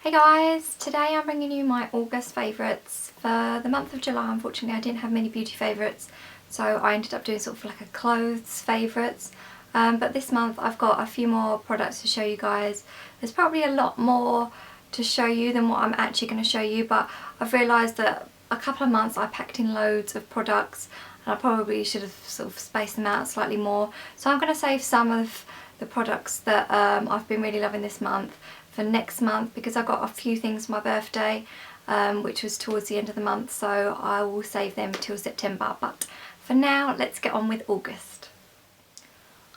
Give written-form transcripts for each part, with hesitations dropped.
Hey guys, today I'm bringing you my August favourites. For the month of July, unfortunately I didn't have many beauty favourites, so I ended up doing sort of like a clothes favourites. But this month I've got a few more products to show you guys. There's probably a lot more to show you than what I'm actually going to show you, but I've realised that a couple of months I packed in loads of products and I probably should have sort of spaced them out slightly more. So I'm going to save some of the products that I've been really loving this month for next month, because I got a few things for my birthday, which was towards the end of the month, so I will save them till September. But for now, let's get on with August.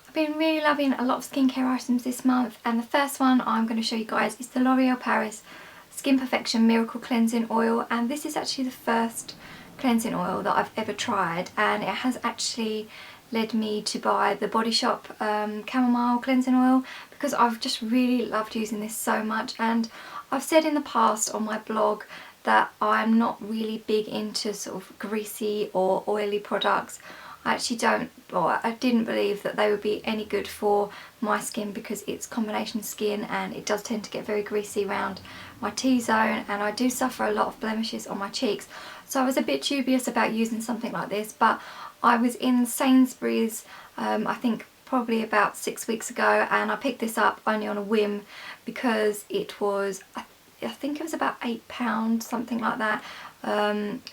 I've been really loving a lot of skincare items this month, and the first one I'm going to show you guys is the L'Oreal Paris Skin Perfection Miracle Cleansing Oil, and this is actually the first cleansing oil that I've ever tried, and it has actually led me to buy the Body Shop chamomile cleansing oil, because I've just really loved using this so much. And I've said in the past on my blog that I'm not really big into sort of greasy or oily products. I actually don't, or I didn't believe that they would be any good for my skin, because it's combination skin and it does tend to get very greasy around my T-zone, and I do suffer a lot of blemishes on my cheeks. So I was a bit dubious about using something like this, but I was in Sainsbury's, I think probably about 6 weeks ago, and I picked this up only on a whim because it was, I think it was about £8, something like that.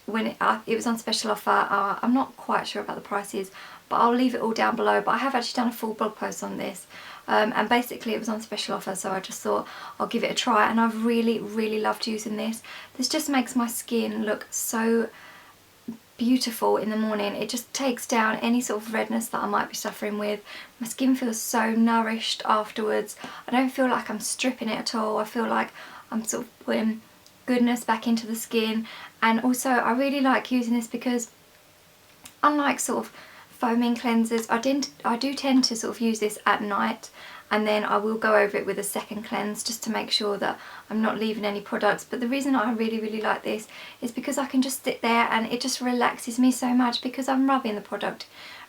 When it was on special offer. I'm not quite sure about the prices, but I'll leave it all down below. But I have actually done a full blog post on this, and basically it was on special offer, so I just thought I'll give it a try, and I've really loved using this. This just makes my skin look so beautiful in the morning. It just takes down any sort of redness that I might be suffering with. My skin feels so nourished afterwards. I don't feel like I'm stripping it at all. I feel like I'm sort of putting goodness back into the skin. And also I really like using this because, unlike sort of foaming cleansers, I do tend to sort of use this at night, and then I will go over it with a second cleanse just to make sure that I'm not leaving any products. But the reason I really like this is because I can just sit there and it just relaxes me so much, because I'm rubbing the product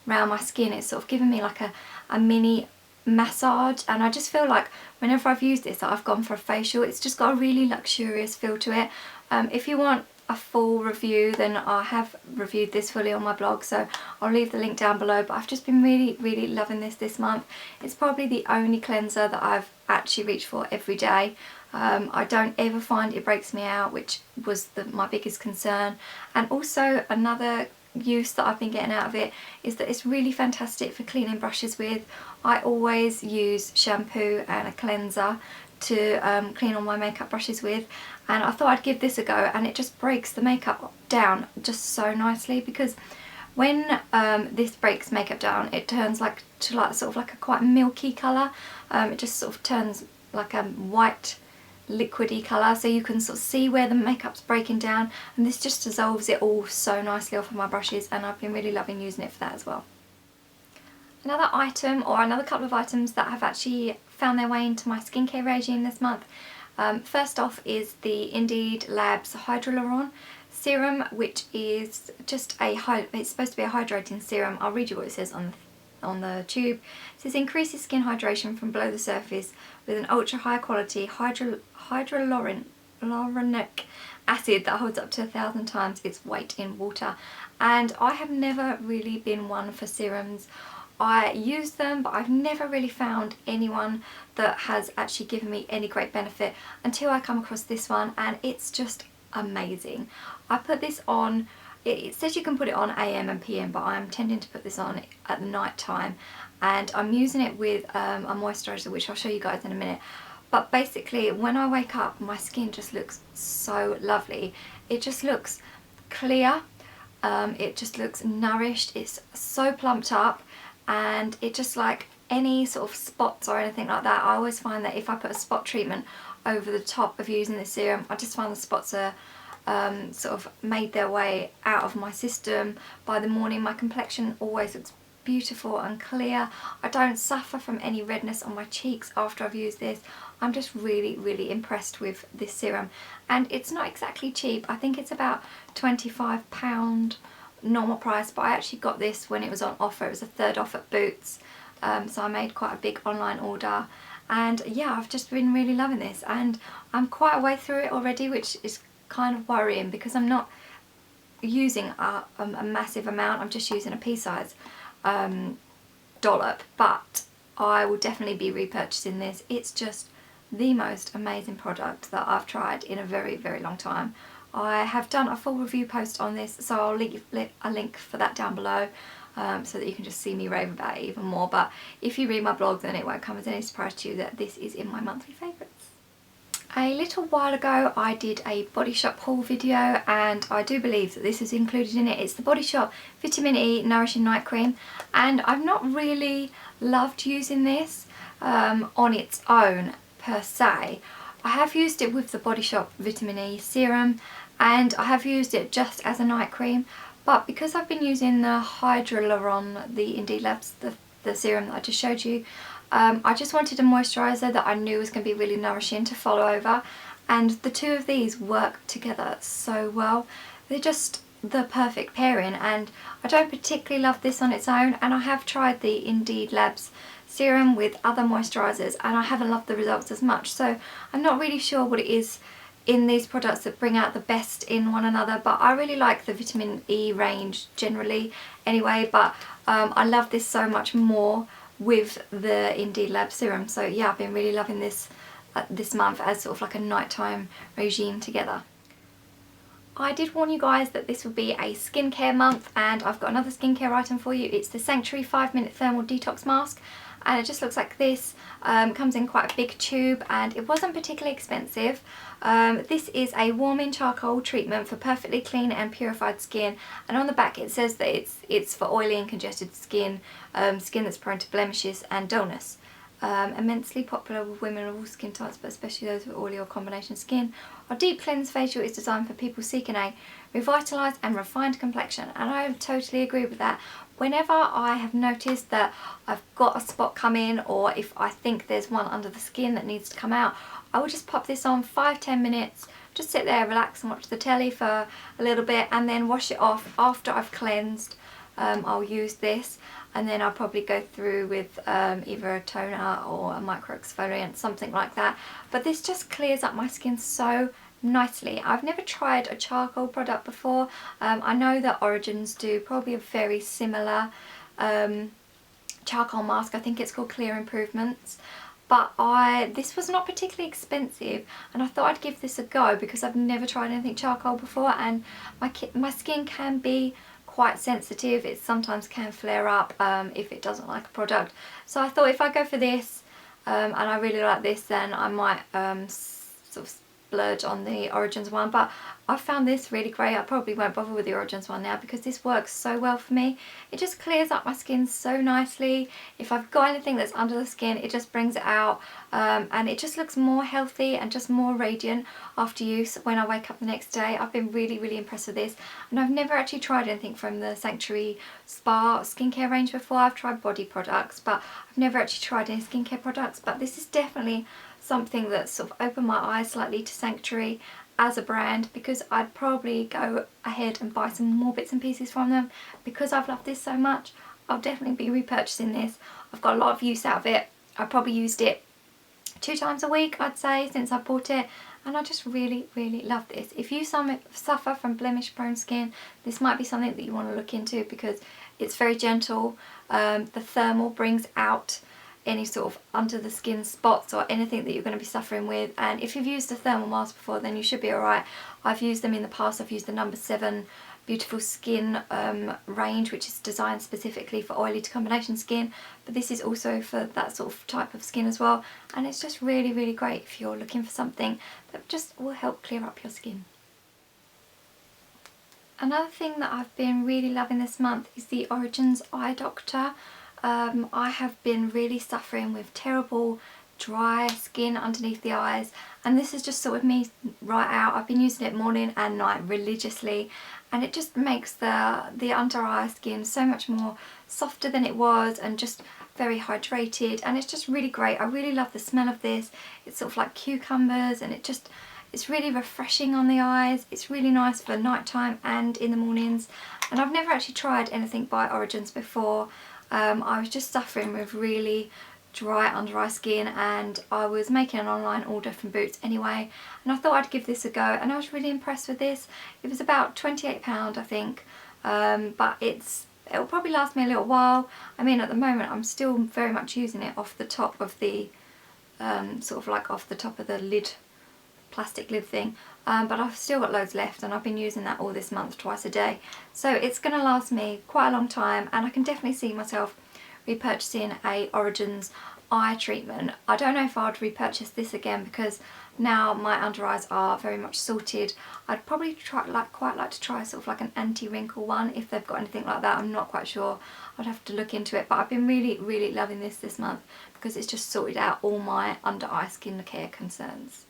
around my skin. It's sort of giving me like a mini massage, and I just feel like whenever I've used this I've gone for a facial. It's just got a really luxurious feel to it. If you want a full review, then I have reviewed this fully on my blog, so I'll leave the link down below. But I've just been really loving this month. It's probably the only cleanser that I've actually reached for every day. I don't ever find it breaks me out, which was my biggest concern. And also another use that I've been getting out of it is that it's really fantastic for cleaning brushes with. I always use shampoo and a cleanser to clean all my makeup brushes with, and I thought I'd give this a go, and it just breaks the makeup down just so nicely, because when this breaks makeup down, it turns to sort of like a quite milky colour. It just sort of turns like a white liquidy colour, so you can sort of see where the makeup's breaking down, and this just dissolves it all so nicely off of my brushes, and I've been really loving using it for that as well. Another item, or another couple of items that have actually found their way into my skincare regime this month. First off is the Indeed Labs Hyaluron Serum, which is just it's supposed to be a hydrating serum. I'll read you what it says on the tube. It says increases skin hydration from below the surface with an ultra high quality hyaluronic acid that holds up to 1,000 times its weight in water. And I have never really been one for serums. I use them, but I've never really found anyone that has actually given me any great benefit until I come across this one, and it's just amazing. I put this on, it says you can put it on AM and PM, but I'm tending to put this on at night time, and I'm using it with a moisturiser, which I'll show you guys in a minute. But basically when I wake up, my skin just looks so lovely. It just looks clear, it just looks nourished, it's so plumped up, and it just, like any sort of spots or anything like that, I always find that if I put a spot treatment over the top of using this serum, I just find the spots are sort of made their way out of my system by the morning. My complexion always looks beautiful and clear. I don't suffer from any redness on my cheeks after I've used this. I'm just really impressed with this serum, and it's not exactly cheap. I think it's about £25 normal price, but I actually got this when it was on offer. It was a third off at Boots, so I made quite a big online order, And yeah, I've just been really loving this, and I'm quite a way through it already, which is kind of worrying because I'm not using a massive amount. I'm just using a pea-size dollop, but I will definitely be repurchasing this. It's just the most amazing product that I've tried in a very, very long time. I have done a full review post on this, so I'll leave a link for that down below, so that you can just see me rave about it even more. But if you read my blog, then it won't come as any surprise to you that this is in my monthly favourites. A little while ago I did a Body Shop haul video, and I do believe that this is included in it. It's the Body Shop Vitamin E Nourishing Night Cream, and I've not really loved using this on its own per se. I have used it with the Body Shop Vitamin E Serum, and I have used it just as a night cream, but because I've been using the Hyaluron, the Indeed Labs, the serum that I just showed you, I just wanted a moisturiser that I knew was going to be really nourishing to follow over, and the two of these work together so well. They're just the perfect pairing, and I don't particularly love this on its own, and I have tried the Indeed Labs serum with other moisturisers and I haven't loved the results as much, so I'm not really sure what it is in these products that bring out the best in one another. But I really like the vitamin E range generally anyway, but I love this so much more with the Indeed Lab serum. So yeah, I've been really loving this this month as sort of like a nighttime regime together. I did warn you guys that this would be a skincare month, and I've got another skincare item for you. It's the Sanctuary 5-minute thermal detox mask, and it just looks like this. Comes in quite a big tube, and it wasn't particularly expensive. This is a warming charcoal treatment for perfectly clean and purified skin, and on the back it says that it's for oily and congested skin, skin that's prone to blemishes and dullness. Immensely popular with women of all skin types, but especially those with oily or combination skin. Our Deep Cleanse Facial is designed for people seeking a revitalised and refined complexion, and I totally agree with that. Whenever I have noticed that I've got a spot come in, or if I think there's one under the skin that needs to come out, I will just pop this on 5-10 minutes, just sit there, relax and watch the telly for a little bit, and then wash it off after I've cleansed. I'll use this, and then I'll probably go through with either a toner or a micro exfoliant, something like that. But this just clears up my skin so nicely. I've never tried a charcoal product before. I know that Origins do probably a very similar charcoal mask. I think it's called Clear Improvements. But this was not particularly expensive, and I thought I'd give this a go because I've never tried anything charcoal before, and my skin can be quite sensitive. It sometimes can flare up if it doesn't like a product. So I thought if I go for this and I really like this, then I might sort of splurge on the Origins one. But I found this really great. I probably won't bother with the Origins one now because this works so well for me. It just clears up my skin so nicely. If I've got anything that's under the skin, it just brings it out, and it just looks more healthy and just more radiant after use when I wake up the next day. I've been really, really impressed with this, and I've never actually tried anything from the Sanctuary Spa skincare range before. I've tried body products, but I've never actually tried any skincare products. But this is definitely something that sort of opened my eyes slightly to Sanctuary as a brand, because I'd probably go ahead and buy some more bits and pieces from them. Because I've loved this so much, I'll definitely be repurchasing this. I've got a lot of use out of it. I probably used it 2 times a week, I'd say, since I bought it, and I just really, really love this. If you suffer from blemish prone skin, this might be something that you want to look into because it's very gentle. The thermal brings out any sort of under the skin spots or anything that you're going to be suffering with, and if you've used a thermal mask before, then you should be alright. I've used them in the past. I've used the number 7 Beautiful Skin range, which is designed specifically for oily to combination skin, but this is also for that sort of type of skin as well, and it's just really, really great if you're looking for something that just will help clear up your skin. Another thing that I've been really loving this month is the Origins Eye Doctor. I have been really suffering with terrible dry skin underneath the eyes, and this has just sorted me right out. I've been using it morning and night religiously, and it just makes the under eye skin so much more softer than it was, and just very hydrated, and it's just really great. I really love the smell of this. It's sort of like cucumbers, and it's really refreshing on the eyes. It's really nice for nighttime and in the mornings, and I've never actually tried anything by Origins before. I was just suffering with really dry under eye skin, and I was making an online order from Boots anyway, and I thought I'd give this a go, and I was really impressed with this. It was about £28 I think, but it'll probably last me a little while. I mean, at the moment I'm still very much using it off the top of the sort of like off the top of the lid, plastic lid thing, but I've still got loads left, and I've been using that all this month twice a day, so it's going to last me quite a long time, and I can definitely see myself repurchasing a Origins eye treatment. I don't know if I'd repurchase this again because now my under eyes are very much sorted. I'd probably quite like to try sort of like an anti-wrinkle one if they've got anything like that. I'm not quite sure. I'd have to look into it, but I've been really loving this month because it's just sorted out all my under eye skin care concerns.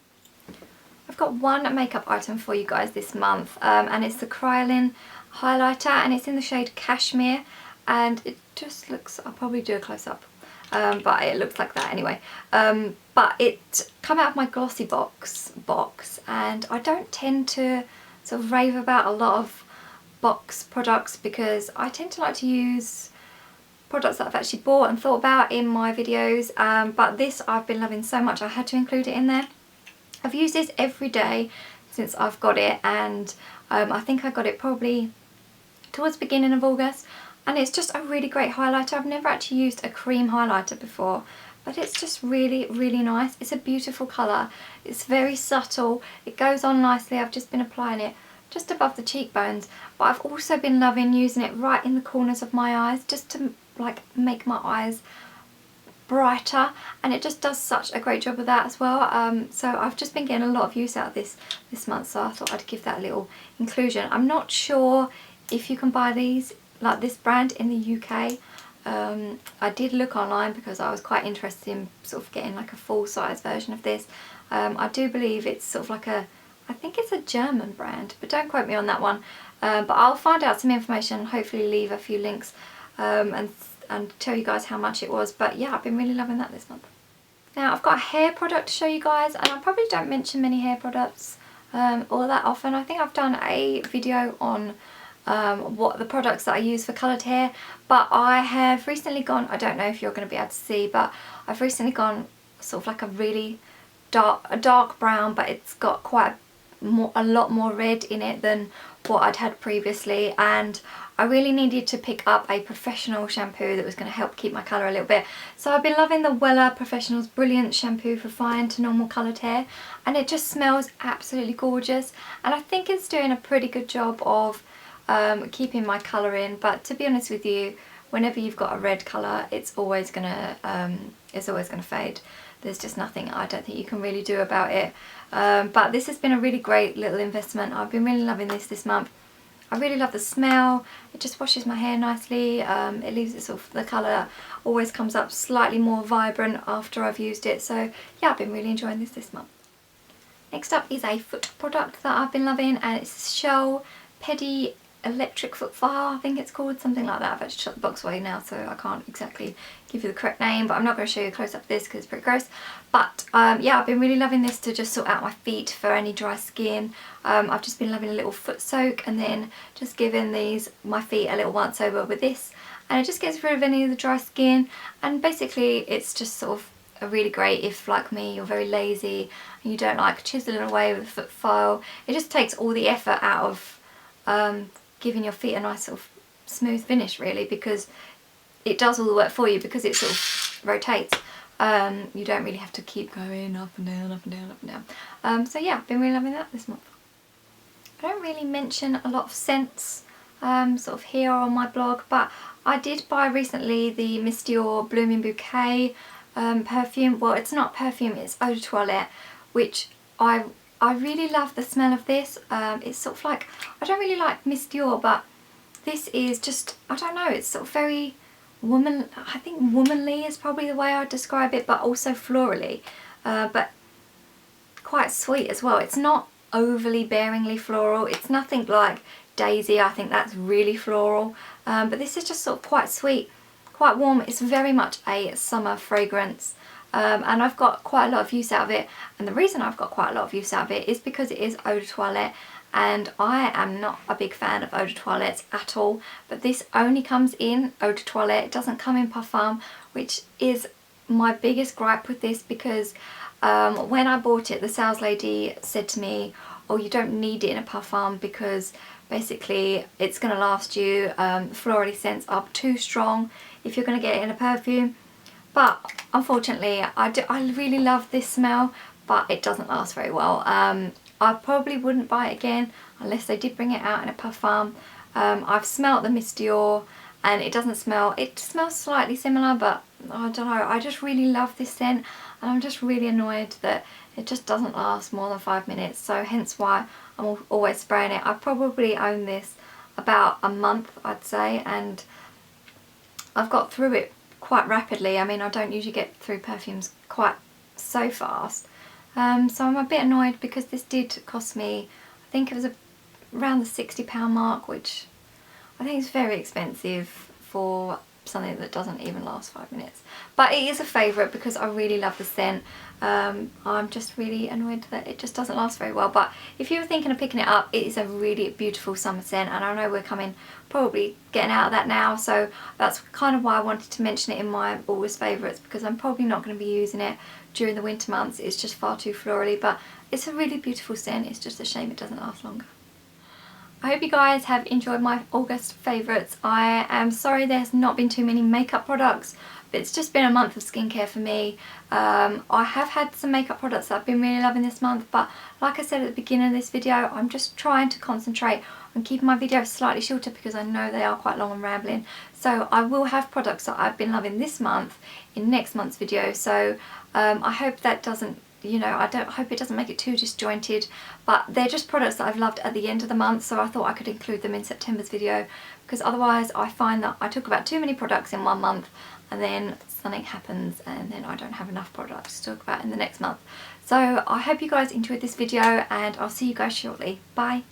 I've got one makeup item for you guys this month, and it's the Kryolan highlighter, and it's in the shade Cashmere, and it just looks, I'll probably do a close-up, but it looks like that anyway. But it come out of my glossy box, and I don't tend to sort of rave about a lot of box products because I tend to like to use products that I've actually bought and thought about in my videos, but this I've been loving so much I had to include it in there. I've used this every day since I've got it, and I think I got it probably towards the beginning of August, and it's just a really great highlighter. I've never actually used a cream highlighter before, but it's just really nice. It's a beautiful colour, it's very subtle, it goes on nicely. I've just been applying it just above the cheekbones, but I've also been loving using it right in the corners of my eyes just to like make my eyes brighter, and it just does such a great job of that as well. So I've just been getting a lot of use out of this month, so I thought I'd give that a little inclusion. I'm not sure if you can buy these, like this brand, in the UK. I did look online because I was quite interested in sort of getting like a full size version of this. I do believe it's sort of like I think it's a German brand, but don't quote me on that one. But I'll find out some information, hopefully leave a few links, and tell you guys how much it was. But yeah, I've been really loving that this month. Now I've got a hair product to show you guys, and I probably don't mention many hair products all that often. I think I've done a video on what the products that I use for coloured hair, but I have recently gone, I don't know if you're going to be able to see, but I've recently gone sort of like a really dark brown, but it's got quite a lot more red in it than what I'd had previously, and I really needed to pick up a professional shampoo that was going to help keep my colour a little bit. So I've been loving the Wella Professional's Brilliant Shampoo for fine to normal coloured hair, and it just smells absolutely gorgeous, and I think it's doing a pretty good job of keeping my colour in. But to be honest with you, whenever you've got a red colour, it's always gonna fade. There's just nothing I don't think you can really do about it. But this has been a really great little investment. I've been really loving this month. I really love the smell. It just washes my hair nicely. It leaves it sort of, the colour always comes up slightly more vibrant after I've used it. So yeah, I've been really enjoying this month. Next up is a foot product that I've been loving, and it's Shell Pedi Electric Foot File, I think it's called, something like that. I've actually shut the box away now, so I can't exactly give you the correct name, but I'm not going to show you a close up of this because it's pretty gross. But yeah, I've been really loving this to just sort out my feet for any dry skin. I've just been loving a little foot soak, and then just giving my feet a little once over with this, and it just gets rid of any of the dry skin. And basically it's just sort of really great if, like me, you're very lazy and you don't like chiseling away with a foot file. It just takes all the effort out of giving your feet a nice sort of smooth finish, really, because it does all the work for you because it sort of rotates. You don't really have to keep going up and down, up and down, up and down. So yeah, I've been really loving that this month. I don't really mention a lot of scents sort of here on my blog, but I did buy recently the Miss Dior Blooming Bouquet perfume. Well, it's not perfume, it's eau de toilette, which I really love the smell of this. It's sort of like, I don't really like Miss Dior, but this is just, I don't know, it's sort of very I think womanly is probably the way I'd describe it, but also florally, but quite sweet as well. It's not overly bearingly floral. It's nothing like Daisy, I think that's really floral, but this is just sort of quite sweet, quite warm. It's very much a summer fragrance. And I've got quite a lot of use out of it, and the reason I've got quite a lot of use out of it is because it is eau de toilette, and I am not a big fan of eau de toilettes at all, but this only comes in eau de toilette. It doesn't come in parfum, which is my biggest gripe with this, because when I bought it, the sales lady said to me, oh, you don't need it in a parfum because basically it's going to last you. Florally scents are too strong if you're going to get it in a perfume. But unfortunately, I really love this smell, but it doesn't last very well. I probably wouldn't buy it again unless they did bring it out in a parfum. I've smelt the Miss Dior and it doesn't smell, it smells slightly similar, but I don't know, I just really love this scent and I'm just really annoyed that it just doesn't last more than 5 minutes, so hence why I'm always spraying it. I probably own this about a month, I'd say, and I've got through it quite rapidly. I mean, I don't usually get through perfumes quite so fast, so I'm a bit annoyed because this did cost me, I think it was around the £60 mark, which I think is very expensive for something that doesn't even last 5 minutes. But it is a favourite because I really love the scent. I'm just really annoyed that it just doesn't last very well. But if you were thinking of picking it up, it is a really beautiful summer scent, and I know we're probably getting out of that now, so that's kind of why I wanted to mention it in my August favourites, because I'm probably not going to be using it during the winter months. It's just far too florally, but it's a really beautiful scent. It's just a shame it doesn't last longer. I hope you guys have enjoyed my August favourites. I am sorry there's not been too many makeup products, but it's just been a month of skincare for me. I have had some makeup products that I've been really loving this month, but like I said at the beginning of this video, I'm just trying to concentrate on keeping my videos slightly shorter because I know they are quite long and rambling. So I will have products that I've been loving this month in next month's video, so I hope that doesn't, you know, I hope it doesn't make it too disjointed, but they're just products that I've loved at the end of the month, so I thought I could include them in September's video, because otherwise I find that I talk about too many products in 1 month and then something happens and then I don't have enough products to talk about in the next month. So I hope you guys enjoyed this video and I'll see you guys shortly. Bye!